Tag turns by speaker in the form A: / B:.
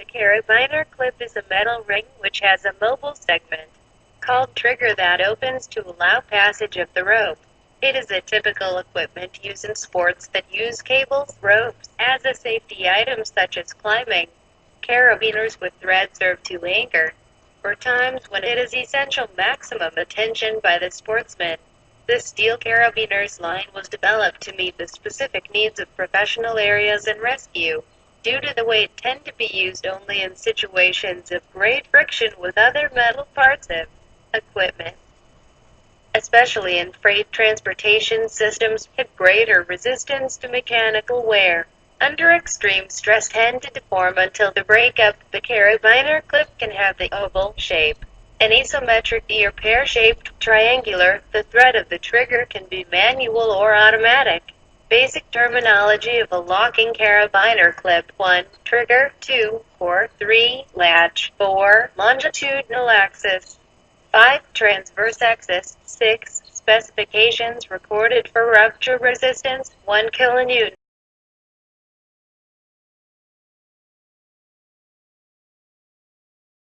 A: The Carabiner Clip is a metal ring which has a mobile segment called trigger that opens to allow passage of the rope. It is a typical equipment used in sports that use cables, ropes, as a safety item such as climbing. Carabiners with thread serve to anchor, for times when it is essential maximum attention by the sportsman. The steel carabiners line was developed to meet the specific needs of professional areas and rescue, due to the weight tend to be used only in situations of great friction with other metal parts of equipment, especially in freight transportation systems, have greater resistance to mechanical wear. Under extreme stress tend to deform until the breakup. The carabiner clip can have the oval shape, an asymmetric or pear-shaped triangular. The thread of the trigger can be manual or automatic. Basic terminology of a locking carabiner clip: 1. Trigger. 2. Core. 3. Latch. 4. Longitudinal axis. 5. Transverse axis. 6. Specifications recorded for rupture resistance: 1 kilonewton.